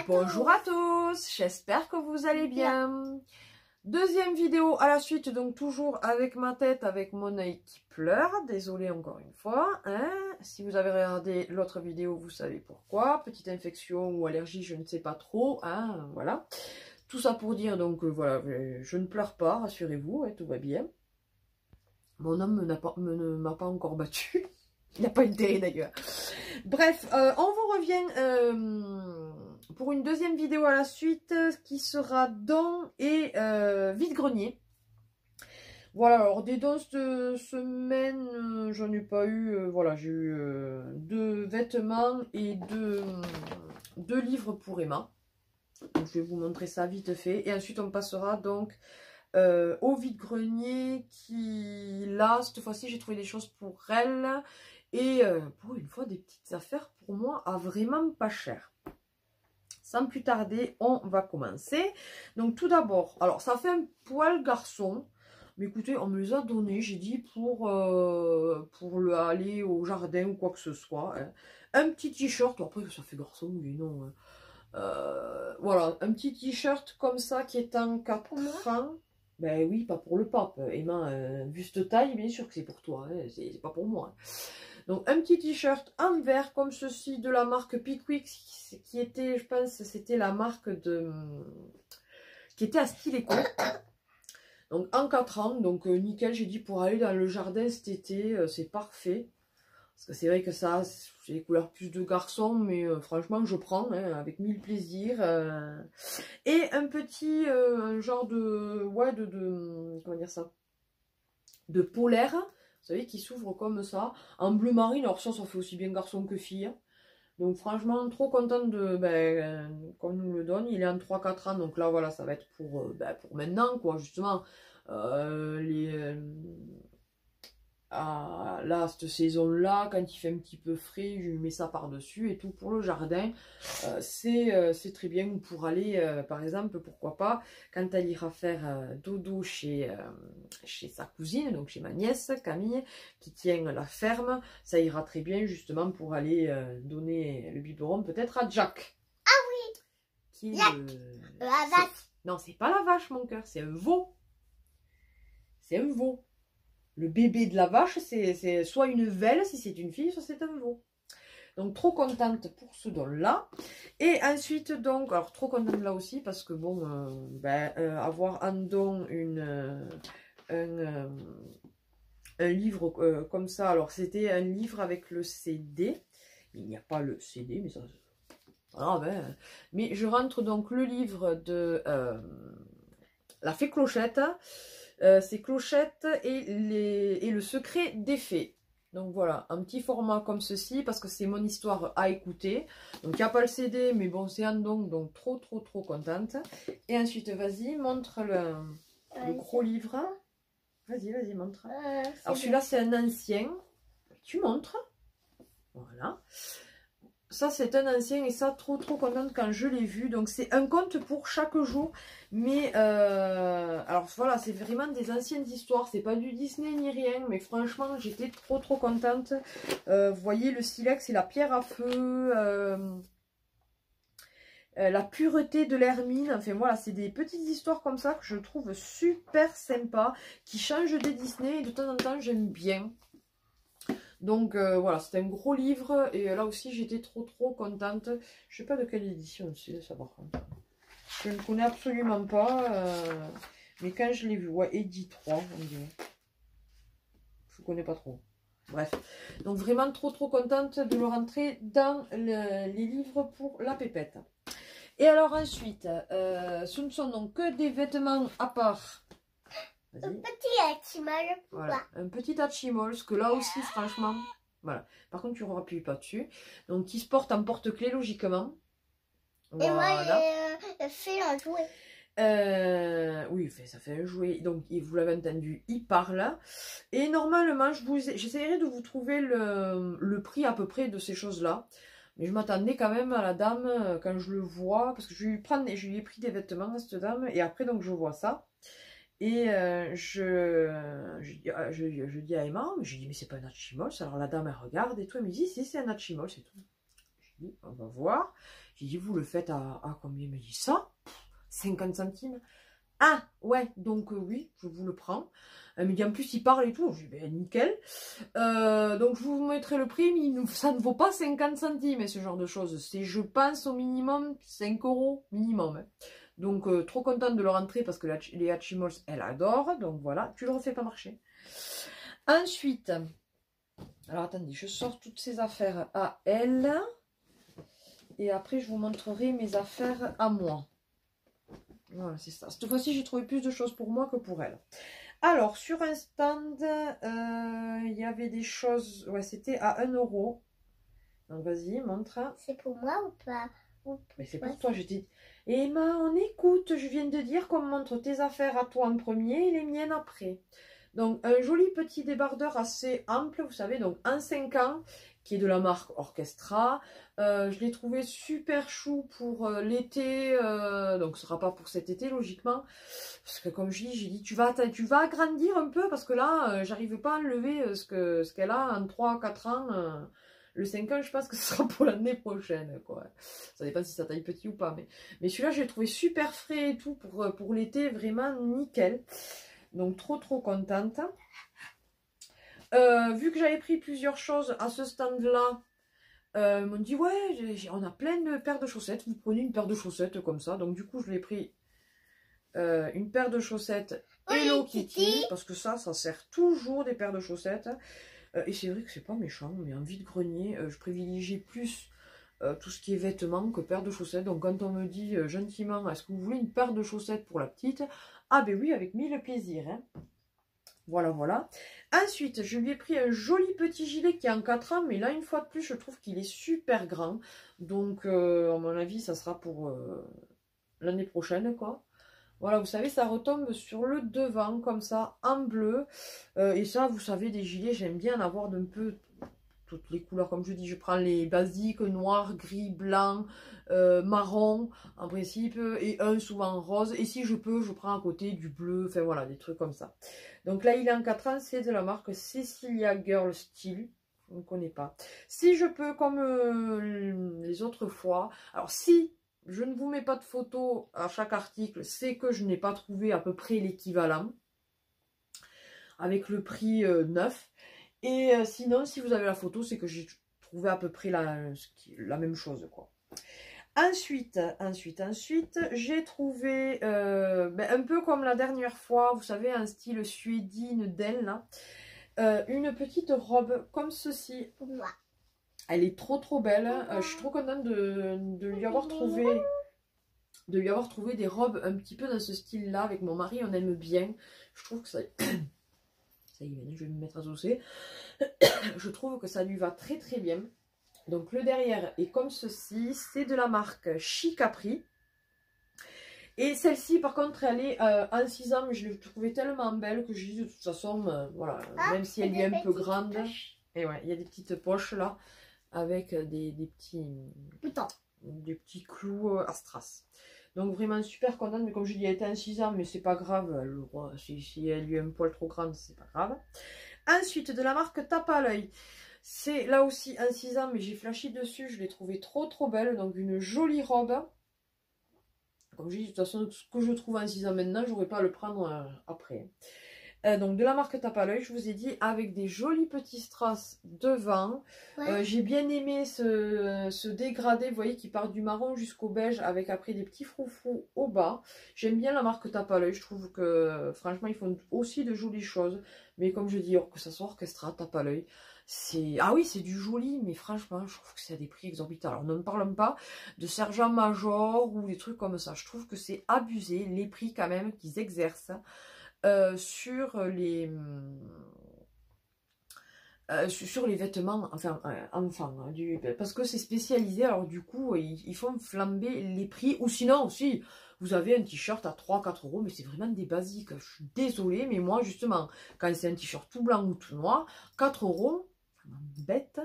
Bonjour à tous, j'espère que vous allez bien. Deuxième vidéo à la suite, donc toujours avec ma tête, avec mon œil qui pleure. Désolée encore une fois. Hein. Si vous avez regardé l'autre vidéo, vous savez pourquoi. Petite infection ou allergie, je ne sais pas trop. Hein, voilà. Tout ça pour dire, donc voilà, je ne pleure pas, rassurez-vous, hein, tout va bien. Mon homme ne m'a pas encore battu. Il n'a pas intérêt d'ailleurs. Bref, on vous revient pour une deuxième vidéo à la suite qui sera dons et vide-grenier. Voilà, alors des dons cette semaine, j'en ai pas eu. Voilà, j'ai eu 2 vêtements et 2 livres pour Emma. Donc, je vais vous montrer ça vite fait. Et ensuite, on passera donc au vide-grenier qui, là, cette fois-ci, j'ai trouvé des choses pour elle. Et pour une fois, des petites affaires pour moi à vraiment pas cher. Sans plus tarder, on va commencer. Donc tout d'abord, alors ça fait un poil garçon. Mais écoutez, on me les a donnés, j'ai dit, pour aller au jardin ou quoi que ce soit. Hein. Un petit t-shirt, après ça fait garçon, oui, non. Voilà, un petit t-shirt comme ça qui est en 4 fins. Ben oui, pas pour le pape. Emma, vu cette taille, bien sûr que c'est pour toi, hein, c'est pas pour moi. Hein. Donc un petit t-shirt en vert comme ceci de la marque Pickwick qui était, je pense, c'était la marque qui était à style éco. Donc en 4 ans, donc nickel, j'ai dit pour aller dans le jardin cet été, c'est parfait. Parce que c'est vrai que ça, j'ai les couleurs plus de garçon, mais franchement je prends hein, avec 1000 plaisirs. Et un petit genre de, ouais, comment dire ça, de polaire. Vous savez, qui s'ouvre comme ça, en bleu marine. Alors ça fait aussi bien garçon que fille. Donc franchement, trop contente de qu'on nous le donne. Il est en 3-4 ans, donc là, voilà, ça va être pour maintenant, quoi. Justement, là, cette saison-là, quand il fait un petit peu frais, je mets ça par-dessus et tout pour le jardin. C'est très bien pour aller, par exemple, pourquoi pas, quand elle ira faire dodo chez sa cousine, donc chez ma nièce Camille, qui tient la ferme, ça ira très bien justement pour aller donner le biberon peut-être à Jack. Ah oui, qui est la vache. Non, c'est pas la vache, mon cœur, c'est un veau. C'est un veau. Le bébé de la vache, c'est soit une velle si c'est une fille, soit c'est un veau. Donc trop contente pour ce don-là. Et ensuite, donc, alors trop contente là aussi parce que bon, avoir en don un livre comme ça. Alors c'était un livre avec le CD. Il n'y a pas le CD, mais ça... Ah mais je rentre donc le livre de La Fée Clochette. C'est Clochette et le secret des fées. Donc voilà, un petit format comme ceci, parce que c'est mon histoire à écouter. Donc il n'y a pas le CD, mais bon, c'est en donc trop contente. Et ensuite, vas-y, montre le gros livre. Vas-y, montre. Alors celui-là, c'est un ancien. Tu montres. Voilà. Ça, c'est un ancien et ça, trop contente quand je l'ai vu. Donc, c'est un conte pour chaque jour. Mais, alors voilà, c'est vraiment des anciennes histoires. C'est pas du Disney ni rien. Mais franchement, j'étais trop contente. Vous voyez, le silex et la pierre à feu. La pureté de l'hermine. Enfin, voilà, c'est des petites histoires comme ça que je trouve super sympa. Qui changent des Disney et de temps en temps, j'aime bien. Donc voilà, c'est un gros livre et là aussi j'étais trop contente. Je sais pas de quelle édition c'est ça par contre. Je ne connais absolument pas, mais quand je l'ai vu, ouais, Eddy 3, on dirait. Je connais pas trop. Bref, donc vraiment trop contente de le rentrer dans les livres pour la pépette. Et alors ensuite, ce ne sont donc que des vêtements à part. Un petit Hatchimal. Voilà, un petit Hatchimal, que là aussi, franchement, voilà. Par contre, tu ne rappuies pas dessus. Donc, qui se porte en porte-clés, logiquement. Voilà. Et moi, j'ai fait un jouet. Oui, ça fait un jouet. Donc, vous l'avez entendu, il parle. Et normalement, j'essaierai de vous trouver le prix à peu près de ces choses-là. Mais je m'attendais quand même à la dame quand je le vois. Parce que je lui ai pris des vêtements à cette dame. Et après, donc, je vois ça. Et je dis à Emma, mais je dis, mais c'est pas un Hatchimals. Alors la dame, elle regarde et tout. Elle me dit, si, c'est un Hatchimals, c'est tout. Je dis, on va voir. J'ai dit, vous le faites à combien? Elle me dit, ça 50 centimes. Ah, ouais, donc oui, je vous le prends. Elle me dit, en plus, il parle et tout. Je dis, ben, nickel. Donc, je vous mettrai le prix, mais ça ne vaut pas 50 centimes, ce genre de choses. C'est, je pense, au minimum 5 € minimum. Hein. Donc, trop contente de le rentrer parce que les Hatchimals, elle adore. Donc, voilà, tu le refais pas marcher. Ensuite, alors, attendez, je sors toutes ces affaires à elle. Et après, je vous montrerai mes affaires à moi. Voilà, c'est ça. Cette fois-ci, j'ai trouvé plus de choses pour moi que pour elle. Alors, sur un stand, il y avait des choses... Ouais, c'était à 1 €. Donc, vas-y, montre. C'est pour moi ou pas? Mais c'est pour toi, je t'ai... Emma, on écoute. Je viens de dire qu'on montre tes affaires à toi en premier et les miennes après. Donc, un joli petit débardeur assez ample, vous savez, donc en 5 ans, qui est de la marque Orchestra. Je l'ai trouvé super chou pour l'été, donc ce sera pas pour cet été logiquement, parce que comme je dis, j'ai dit tu vas agrandir un peu, parce que là, j'arrive pas à enlever ce qu'elle a en 3-4 ans. Le 5 ans, je pense que ce sera pour l'année prochaine, quoi. Ça dépend si ça taille petit ou pas, mais celui-là, je l'ai trouvé super frais et tout pour l'été, vraiment nickel. Donc trop contente. Vu que j'avais pris plusieurs choses à ce stand-là, ils m'ont dit ouais, on a plein de paires de chaussettes, vous prenez une paire de chaussettes comme ça. Donc du coup, je l'ai pris une paire de chaussettes Hello Kitty, parce que ça sert toujours des paires de chaussettes. Et c'est vrai que c'est pas méchant, mais en vide-grenier, je privilégie plus tout ce qui est vêtements que paire de chaussettes. Donc quand on me dit gentiment, est-ce que vous voulez une paire de chaussettes pour la petite? Ah ben oui, avec 1000 plaisir. Hein. Voilà, voilà. Ensuite, je lui ai pris un joli petit gilet qui est en 4 ans, mais là, une fois de plus, je trouve qu'il est super grand. Donc, à mon avis, ça sera pour l'année prochaine, quoi. Voilà, vous savez, ça retombe sur le devant, comme ça, en bleu. Et ça, vous savez, des gilets, j'aime bien en avoir d'un peu toutes les couleurs. Comme je dis, je prends les basiques, noir, gris, blanc, marron, en principe, et un souvent rose. Et si je peux, je prends à côté du bleu, enfin voilà, des trucs comme ça. Donc là, il est en 4 ans, c'est de la marque Cecilia Girl Style. Je ne connais pas. Si je peux, comme les autres fois, alors si je ne vous mets pas de photos à chaque article, c'est que je n'ai pas trouvé à peu près l'équivalent avec le prix neuf. Et sinon, si vous avez la photo, c'est que j'ai trouvé à peu près la même chose, quoi. Ensuite, j'ai trouvé, un peu comme la dernière fois, vous savez, un style suédine d'elle, là, une petite robe comme ceci. Elle est trop belle. Je suis trop contente de lui avoir trouvé des robes un petit peu dans ce style-là. Avec mon mari, on aime bien. Je trouve que ça... Ça y est, je vais me mettre à saucer. Je trouve que ça lui va très bien. Donc le derrière est comme ceci. C'est de la marque Chicapri. Et celle-ci, par contre, elle est en 6 ans. Mais je l'ai trouvée tellement belle que je dis de toute façon, voilà, même si elle est un peu grande. Et ouais, il y a des petites poches là. Avec des petits clous à strass. Donc vraiment super contente, mais comme je dis, elle était en 6 ans, mais c'est pas grave, si elle lui est un poil trop grande, c'est pas grave. Ensuite, de la marque Tape à l'œil, c'est là aussi en 6 ans, mais j'ai flashé dessus, je l'ai trouvée trop belle, donc une jolie robe. Comme je dis, de toute façon, ce que je trouve en 6 ans maintenant, j'aurais pas à le prendre après. Donc de la marque Tape à l'œil, je vous ai dit, avec des jolis petits strass devant. Ouais. J'ai bien aimé ce dégradé, vous voyez, qui part du marron jusqu'au beige, avec après des petits froufrous au bas. J'aime bien la marque Tape à l'œil, je trouve que franchement ils font aussi de jolies choses. Mais comme je dis, que ça soit Orchestra, Tape à l'œil, c'est... Ah oui, c'est du joli, mais franchement, je trouve que c'est à des prix exorbitants. Alors, ne parlons pas de sergent-major ou des trucs comme ça. Je trouve que c'est abusé, les prix quand même qu'ils exercent. Sur sur les vêtements, enfin, enfants, hein, parce que c'est spécialisé, alors du coup, ils font flamber les prix, ou sinon aussi, vous avez un t-shirt à 3-4 euros, mais c'est vraiment des basiques, je suis désolée, mais moi, justement, quand c'est un t-shirt tout blanc ou tout noir, 4 euros, ça m'embête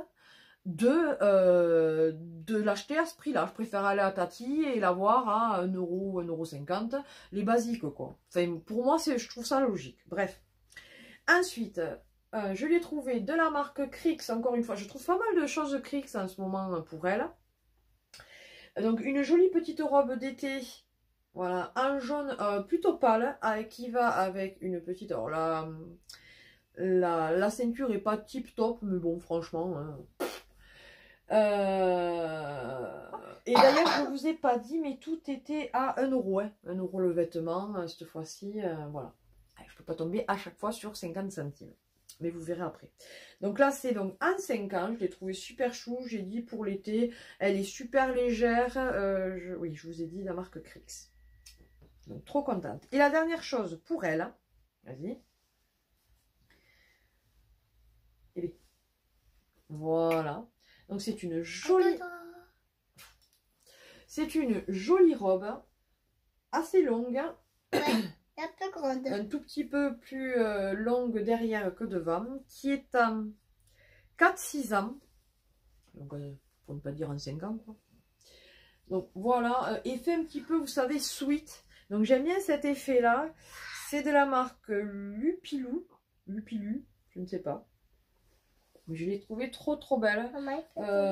de l'acheter à ce prix-là. Je préfère aller à Tati et l'avoir à 1 euro, 1,50 €, les basiques, quoi. Enfin, pour moi, je trouve ça logique. Bref. Ensuite, je l'ai trouvé de la marque Crix, encore une fois. Je trouve pas mal de choses Crix en ce moment pour elle. Donc, une jolie petite robe d'été, voilà, en jaune plutôt pâle, qui va avec une petite... Alors là, la ceinture est pas tip top, mais bon, franchement... Hein. Et d'ailleurs, je vous ai pas dit, mais tout était à 1 euro. Hein. 1 euro le vêtement, cette fois-ci, voilà. Je peux pas tomber à chaque fois sur 50 centimes. Mais vous verrez après. Donc là, c'est donc en 5 ans. Je l'ai trouvé super chou. J'ai dit pour l'été. Elle est super légère. Oui, je vous ai dit la marque Crix. Donc trop contente. Et la dernière chose pour elle. Vas-y. Voilà. Donc c'est une jolie... C'est une jolie robe. Assez longue. Un peu grande. Un tout petit peu plus longue derrière que devant, qui est à 4-6 ans. Donc, pour ne pas dire en 5 ans, quoi. Donc, voilà. Effet un petit peu, vous savez, sweet. Donc, j'aime bien cet effet-là. C'est de la marque Lupilou. Lupilu, je ne sais pas. Mais je l'ai trouvé trop belle.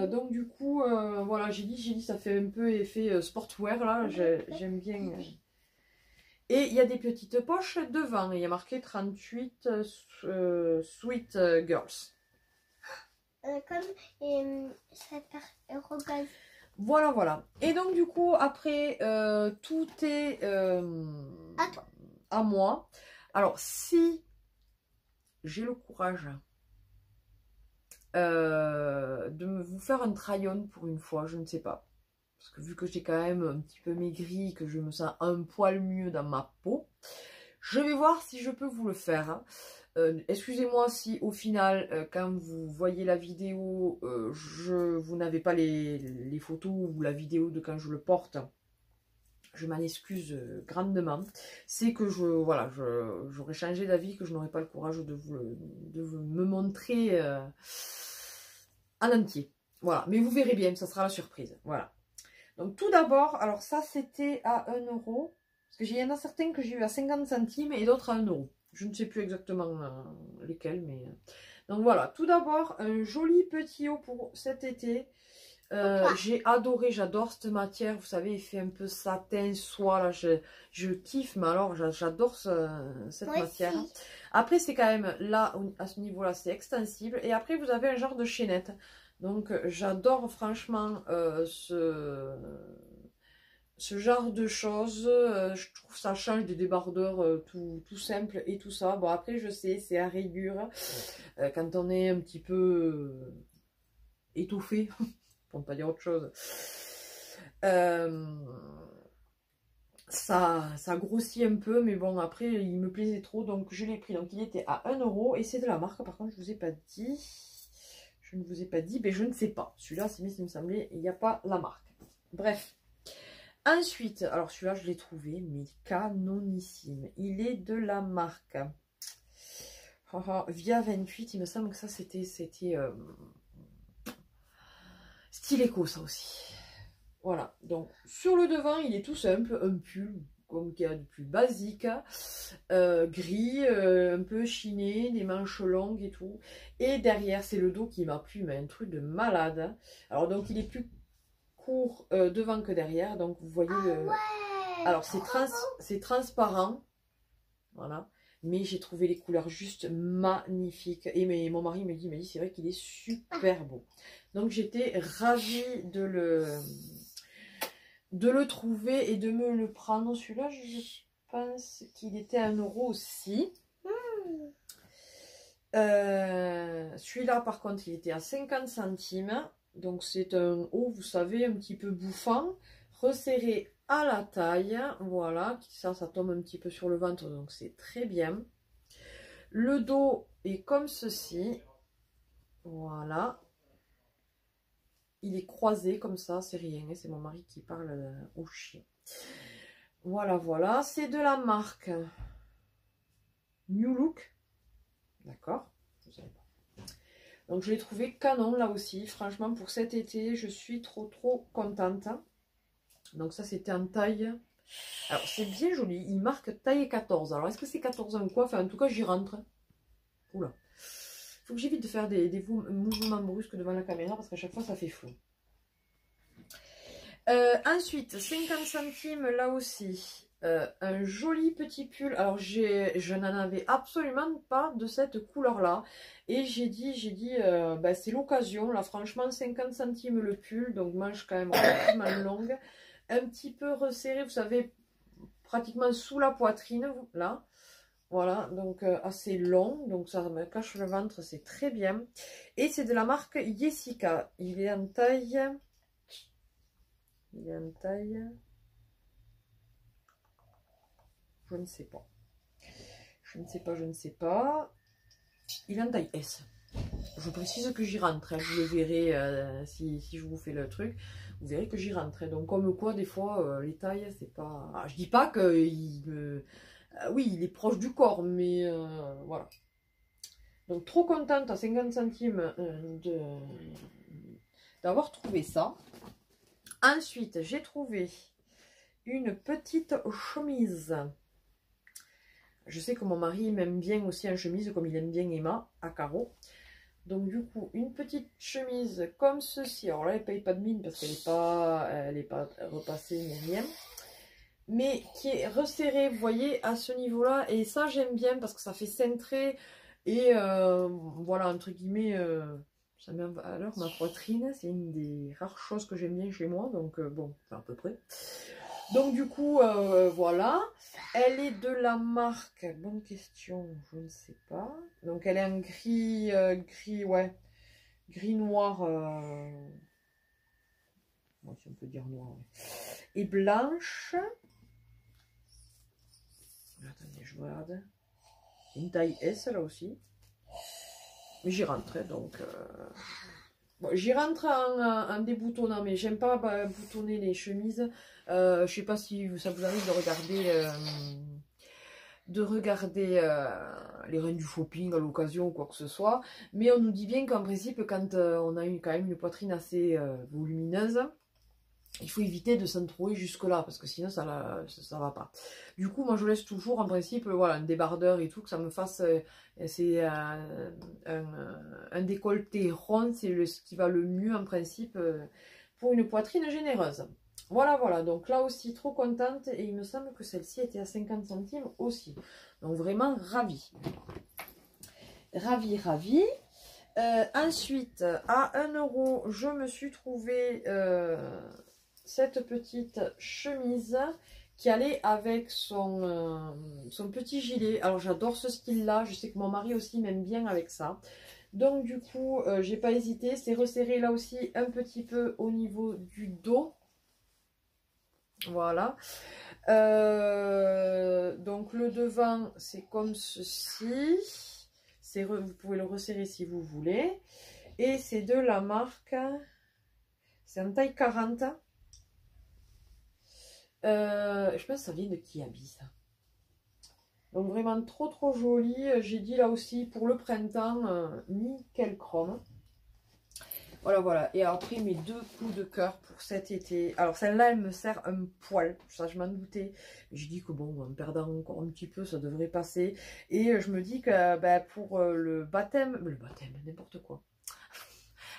Donc, du coup, voilà, j'ai dit, ça fait un peu effet sportwear, là. J'aime bien... Et il y a des petites poches devant. Il y a marqué 38 Sweet Girls. Comme ça part Voilà. Et donc du coup, après, tout est à moi. Alors, si j'ai le courage de vous faire un try-on pour une fois, je ne sais pas. Parce que vu que j'ai quand même un petit peu maigri, que je me sens un poil mieux dans ma peau, je vais voir si je peux vous le faire. Excusez-moi si au final, quand vous voyez la vidéo, vous n'avez pas les photos ou la vidéo de quand je le porte. Je m'en excuse grandement. C'est que j'aurais changé d'avis, que je n'aurais pas le courage de me montrer en entier. Voilà, mais vous verrez bien, ça sera la surprise. Voilà. Donc tout d'abord, alors ça c'était à 1 euro. Parce que il y en a certains que j'ai eu à 50 centimes et d'autres à 1 euro. Je ne sais plus exactement lesquels, mais... Donc voilà, tout d'abord, un joli petit haut pour cet été. J'ai adoré, j'adore cette matière. Vous savez, il fait un peu satin, soie. Là, je kiffe, mais alors j'adore cette matière. Aussi. Après, c'est quand même là, à ce niveau-là, c'est extensible. Et après, vous avez un genre de chaînette. Donc, j'adore franchement ce genre de choses. Je trouve ça change des débardeurs tout simples et tout ça. Bon, après, je sais, c'est à rayures. Quand on est un petit peu étouffé, pour ne pas dire autre chose. Ça grossit un peu, mais bon, après, il me plaisait trop, donc je l'ai pris. Donc, il était à 1 euro. Et c'est de la marque, par contre, je ne vous ai pas dit... Je ne vous ai pas dit, mais je ne sais pas. Celui-là, c'est il me semblait, il n'y a pas la marque. Bref. Ensuite, alors celui-là, je l'ai trouvé, mais canonissime. Il est de la marque Via 28. Il me semble que ça, c'était style éco, ça aussi. Voilà. Donc, sur le devant, il est tout simple. Un pull, comme qu'il y a de plus basique, gris, un peu chiné, des manches longues et tout. Et derrière, c'est le dos qui m'a plu, mais un truc de malade. Alors donc, il est plus court devant que derrière. Donc, vous voyez le... Ouais, alors, c'est transparent. Voilà. Mais j'ai trouvé les couleurs juste magnifiques. Et mon mari me dit c'est vrai qu'il est super beau. Donc, j'étais ravie de le trouver et de me le prendre. Celui-là, je pense qu'il était à 1 euro aussi. Celui-là, par contre, il était à 50 centimes. Donc, c'est un haut, vous savez, un petit peu bouffant, resserré à la taille. Voilà, ça tombe un petit peu sur le ventre, donc c'est très bien. Le dos est comme ceci. Voilà. Il est croisé comme ça, c'est rien. C'est mon mari qui parle au chien. Voilà, voilà. C'est de la marque New Look. D'accord. Donc je l'ai trouvé canon là aussi. Franchement, pour cet été, je suis trop contente. Donc ça, c'était en taille. Alors c'est bien joli. Il marque taille 14. Alors est-ce que c'est 14 ou quoi? Enfin, en tout cas, j'y rentre. Oula. Faut que j'évite de faire des mouvements brusques devant la caméra parce qu'à chaque fois, ça fait flou. Ensuite, 50 centimes là aussi. Un joli petit pull. Alors je n'en avais absolument pas de cette couleur là. Et j'ai dit bah, c'est l'occasion. Là franchement 50 centimes le pull. Donc manche quand même relativement longue. Un petit peu resserré, vous savez, pratiquement sous la poitrine. Là. Voilà, donc assez long. Donc ça me cache le ventre, c'est très bien. Et c'est de la marque Jessica. Il est en taille... Il est en taille... Je ne sais pas. Je ne sais pas, je ne sais pas. Il est en taille S. Je précise que j'y rentre. Hein. Vous le verrez si je vous fais le truc. Vous verrez que j'y rentre. Donc comme quoi, des fois, les tailles, c'est pas... Ah, je dis pas que... oui, il est proche du corps, mais voilà. Donc trop contente à 50 centimes d'avoir trouvé ça. Ensuite, j'ai trouvé une petite chemise. Je sais que mon mari m'aime bien aussi en chemise, comme il aime bien Emma, à carreaux. Donc du coup, une petite chemise comme ceci. Alors là, elle ne paye pas de mine parce qu'elle n'est pas repassée ni rien. Mais qui est resserrée, vous voyez, à ce niveau-là. Et ça, j'aime bien parce que ça fait cintré. Et voilà, entre guillemets... ça met en valeur ma poitrine, c'est une des rares choses que j'aime bien chez moi, donc bon, enfin, à peu près. Donc du coup, voilà, elle est de la marque, bonne question, je ne sais pas. Donc elle est en gris, ouais, gris noir, bon, si on peut dire noir, ouais. Et blanche. Attendez, je regarde. Une taille S là aussi. Mais j'y rentre, donc... Bon, j'y rentre en déboutonnant, mais j'aime pas boutonner les chemises. Je sais pas si ça vous arrive de regarder les reines du shopping à l'occasion ou quoi que ce soit. Mais on nous dit bien qu'en principe, quand on a quand même une poitrine assez volumineuse, il faut éviter de s'en trouver jusque là parce que sinon ça va pas. Du coup moi je laisse toujours en principe voilà un débardeur et tout, que ça me fasse c'est un décolleté rond, c'est ce qui va le mieux en principe pour une poitrine généreuse. Voilà, voilà, donc là aussi trop contente et il me semble que celle-ci était à 50 centimes aussi. Donc vraiment ravie. Ravie. Ensuite, à 1 €, je me suis trouvé cette petite chemise qui allait avec son petit gilet. Alors j'adore ce style là, je sais que mon mari aussi m'aime bien avec ça. Donc du coup, j'ai pas hésité, c'est resserré là aussi un petit peu au niveau du dos. Voilà. Donc le devant, c'est comme ceci. Vous pouvez le resserrer si vous voulez. Et c'est de la marque... C'est en taille 40. Je pense que ça vient de Kiabi, ça. Donc vraiment trop joli. J'ai dit là aussi pour le printemps, nickel chrome. Voilà. Et après mes 2 coups de cœur pour cet été. Alors celle-là, elle me sert un poil. Ça, je m'en doutais. J'ai dit que bon, en perdant encore un petit peu, ça devrait passer. Et je me dis que pour le baptême, n'importe quoi.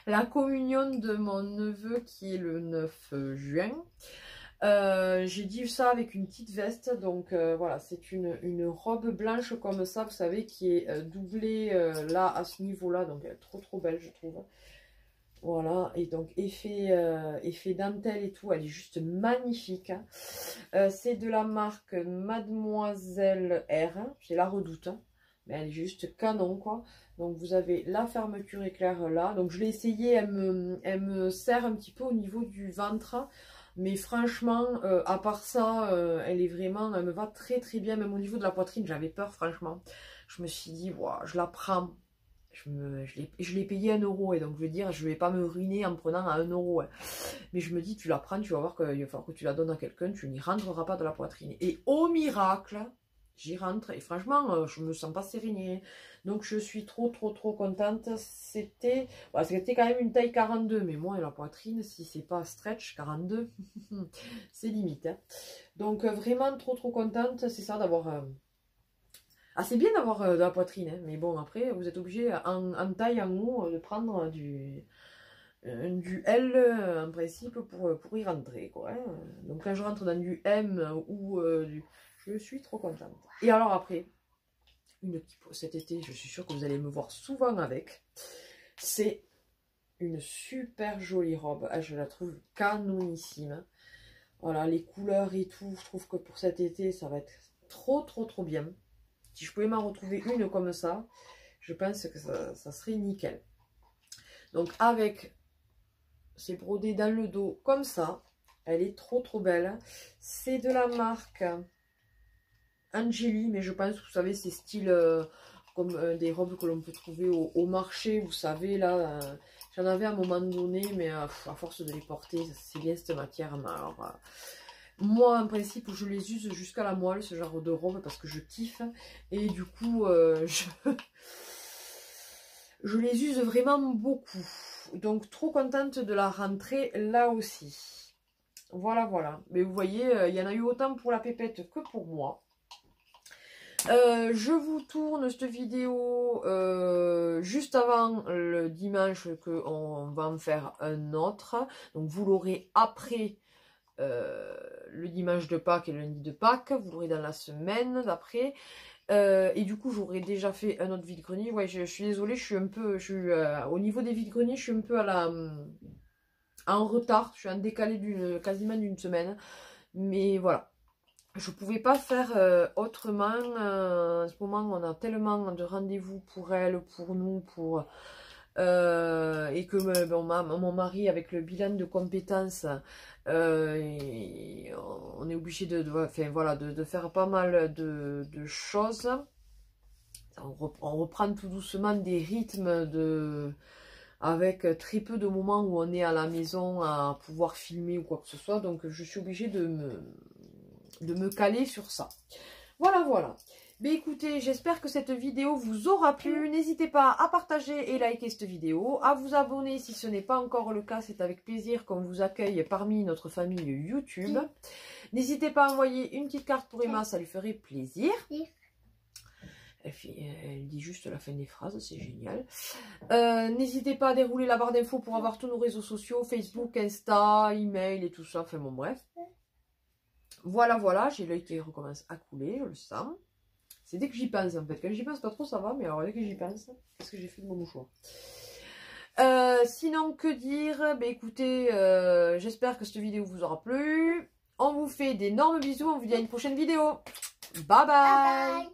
La communion de mon neveu qui est le 9 juin. J'ai dit ça avec une petite veste, donc voilà, c'est une robe blanche comme ça, vous savez, qui est doublée là à ce niveau-là, donc elle est trop belle, je trouve. Voilà, et donc effet dentelle et tout, elle est juste magnifique. Hein. C'est de la marque Mademoiselle R, c'est la Redoute, hein, mais elle est juste canon quoi. Donc vous avez la fermeture éclair là, donc je l'ai essayé, elle me serre un petit peu au niveau du ventre. Mais franchement, à part ça, elle me va très bien, même au niveau de la poitrine, j'avais peur franchement. Je me suis dit, wow, je la prends. je l'ai payé 1 euro, et donc je veux dire, je vais pas me ruiner en prenant à 1 euro. Hein. Mais je me dis, tu la prends, tu vas voir qu'il va falloir que tu la donnes à quelqu'un, tu n'y rentreras pas de la poitrine. Et au miracle, j'y rentre, et franchement, je me sens pas sérénée. Donc je suis trop contente. C'était quand même une taille 42, mais moi, la poitrine, si c'est pas stretch 42, c'est limite. Hein. Donc vraiment trop contente, c'est ça d'avoir... Ah, c'est bien d'avoir de la poitrine, hein, mais bon, après, vous êtes obligé en taille, en haut, de prendre du L, en principe, pour y rentrer, quoi. Hein. Donc, quand je rentre dans du M ou je suis trop contente. Et alors, après, cet été, je suis sûre que vous allez me voir souvent avec, c'est une super jolie robe. Ah, je la trouve canonissime. Voilà, les couleurs et tout, je trouve que pour cet été, ça va être trop bien. Si je pouvais m'en retrouver une comme ça, je pense que ça serait nickel. Donc avec, c'est brodé dans le dos comme ça. Elle est trop belle. C'est de la marque Angeli, mais je pense, vous savez, c'est style comme des robes que l'on peut trouver au marché. Vous savez, là, j'en avais à un moment donné, mais à force de les porter, c'est bien cette matière. Mais alors... moi, en principe, je les use jusqu'à la moelle, ce genre de robe, parce que je kiffe. Et du coup, je les use vraiment beaucoup. Donc, trop contente de la rentrée là aussi. Voilà. Mais vous voyez, il y en a eu autant pour la pépette que pour moi. Je vous tourne cette vidéo juste avant le dimanche, qu'on va en faire un autre. Donc, vous l'aurez après... le dimanche de Pâques et le lundi de Pâques, vous l'aurez dans la semaine d'après, et du coup j'aurais déjà fait un autre vide-grenier. Ouais, je suis désolée, je suis un peu, au niveau des vide-greniers, je suis un peu en retard, je suis en décalé quasiment d'une semaine, mais voilà, je pouvais pas faire autrement. En ce moment on a tellement de rendez-vous pour elle, pour nous, et que mon mari, avec le bilan de compétences, on est obligé de faire pas mal de choses. On reprend tout doucement des rythmes avec très peu de moments où on est à la maison à pouvoir filmer ou quoi que ce soit. Donc je suis obligée de me caler sur ça. Voilà. Mais écoutez, j'espère que cette vidéo vous aura plu. N'hésitez pas à partager et liker cette vidéo, à vous abonner si ce n'est pas encore le cas. C'est avec plaisir qu'on vous accueille parmi notre famille YouTube. N'hésitez pas à envoyer une petite carte pour Emma, ça lui ferait plaisir. Elle dit juste la fin des phrases, c'est génial. N'hésitez pas à dérouler la barre d'infos pour avoir tous nos réseaux sociaux, Facebook, Insta, email et tout ça. Enfin bon, bref. Voilà, j'ai l'œil qui recommence à couler, je le sens. C'est dès que j'y pense en fait. Quand j'y pense pas trop ça va, mais alors dès que j'y pense, qu'est-ce que j'ai fait de mon mouchoir? Sinon, que dire? Ben écoutez, j'espère que cette vidéo vous aura plu. On vous fait d'énormes bisous, on vous dit à une prochaine vidéo. Bye bye.